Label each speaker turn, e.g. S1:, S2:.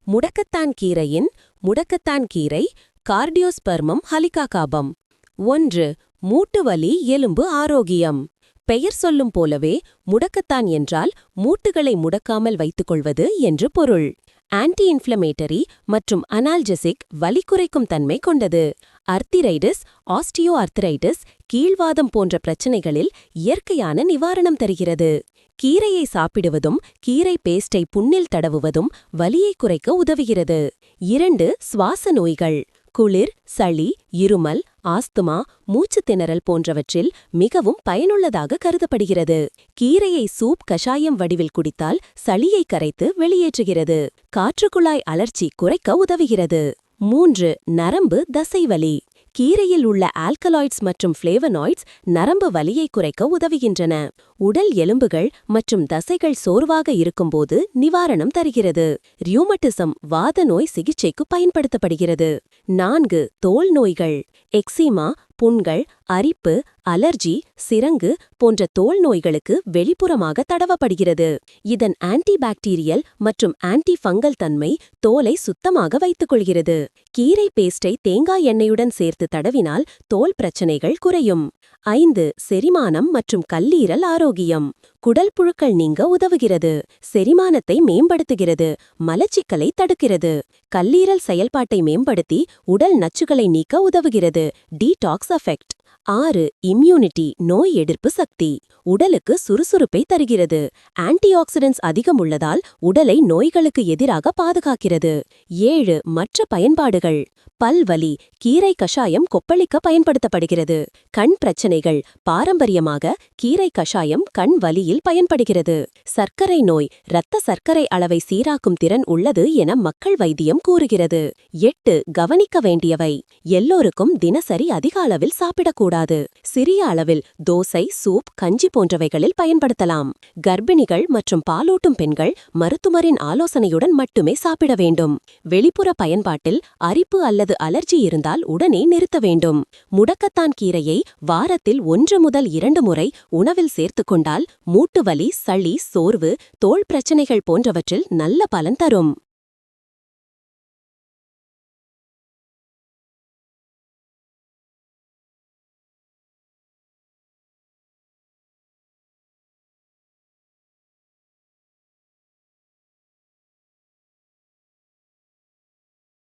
S1: முடக்கத்தான் கீரையின் முடக்கத்தான் கீரை கார்டியோஸ்பெர்மம் ஹலிகாகாபம். 1. மூட்டுவலி எலும்பு ஆரோக்கியம். பெயர் சொல்லும் போலவே முடக்கத்தான் என்றால் மூட்டுகளை முடக்காமல் வைத்துக்கொள்வது என்று பொருள். ஆன்டி இன்ஃப்ளமேட்டரி மற்றும் அனால்ஜெசிக் வலி குறைக்கும் தன்மை கொண்டது. அர்த்திரைடிஸ், ஆஸ்டியோ அர்த்திரைட்டிஸ், கீழ்வாதம் போன்ற பிரச்சனைகளில் இயற்கையான நிவாரணம் தருகிறது. கீரையை சாப்பிடுவதும் கீரை பேஸ்டை புண்ணில் தடவுவதும் வலியை குறைக்க உதவுகிறது. 2. சுவாச நோய்கள். குளிர், சளி, இருமல், ஆஸ்துமா, மூச்சுத் திணறல் போன்றவற்றில் மிகவும் பயனுள்ளதாக கருதப்படுகிறது. கீரையை சூப் கஷாயம் வடிவில் குடித்தால் சளியை கரைத்து வெளியேற்றுகிறது. காற்றுக்குழாய் அழற்சி குறைக்க உதவுகிறது. 3. நரம்பு தசைவலி. கீரையில் உள்ள ஆல்கலாய்ட்ஸ் மற்றும் ஃப்ளேவனாய்ட்ஸ் நரம்பு வலியை குறைக்க உதவுகின்றன. உடல் எலும்புகள் மற்றும் தசைகள் சோர்வாக இருக்கும்போது நிவாரணம் தருகிறது. ரியூமட்டிசம் வாத நோய் சிகிச்சைக்கு பயன்படுத்தப்படுகிறது. 4. தோல் நோய்கள். எக்ஸிமா, புண்கள், அரிப்பு, அலர்ஜி, சிரங்கு போன்ற தோல் நோய்களுக்கு வெளிப்புறமாக தடவப்படுகிறது. இதன் ஆன்டிபாக்டீரியல் மற்றும் ஆன்டி ஃபங்கல் தன்மை தோலை சுத்தமாக வைத்துக் கொள்கிறது. கீரை பேஸ்டை தேங்காய் எண்ணெயுடன் சேர்த்து தடவினால் தோல் பிரச்சனைகள் குறையும். 5. செரிமானம் மற்றும் கல்லீரல் ஆரோக்கியம். குடல் புழுக்கள் நீங்க உதவுகிறது. செரிமானத்தை மேம்படுத்துகிறது. மலச்சிக்கலை தடுக்கிறது. கல்லீரல் செயல்பாட்டை மேம்படுத்தி உடல் நச்சுகளை நீக்க உதவுகிறது. Detox effect. 6. இம்யூனிட்டி நோய் எதிர்ப்பு சக்தி. உடலுக்கு சுறுசுறுப்பை தருகிறது. ஆன்டிஆக்சிடென்ட்ஸ் அதிகம் உள்ளதால் உடலை நோய்களுக்கு எதிராக பாதுகாக்கிறது. 7. மற்ற பயன்பாடுகள். பல்வலி. கீரை கஷாயம் கொப்பளிக்க பயன்படுத்தப்படுகிறது. கண் பிரச்சனைகள். பாரம்பரியமாக கீரை கஷாயம் கண் வலியில் பயன்படுகிறது. சர்க்கரை நோய். இரத்த சர்க்கரை அளவை சீராக்கும் திறன் உள்ளது என மக்கள் வைத்தியம் கூறுகிறது. 8. கவனிக்க வேண்டியவை. எல்லோருக்கும் தினசரி அதிக அளவில் சாப்பிடக்கூடாது. சிறிய அளவில் தோசை, சூப், கஞ்சி போன்றவைகளில் பயன்படுத்தலாம். கர்ப்பிணிகள் மற்றும் பாலூட்டும் பெண்கள் மருத்துவரின் ஆலோசனையுடன் மட்டுமே சாப்பிட வேண்டும். வெளிப்புற பயன்பாட்டில் அரிப்பு அல்லது அலர்ஜி இருந்தால் உடனே நிறுத்த வேண்டும். முடக்கத்தான் கீரையை வாரத்தில் 1 முதல் 2 முறை உணவில் சேர்த்துக்கொண்டால் மூட்டுவலி, சளி, சோர்வு, தோல் பிரச்சனைகள் போன்றவற்றில் நல்ல பலன் தரும்.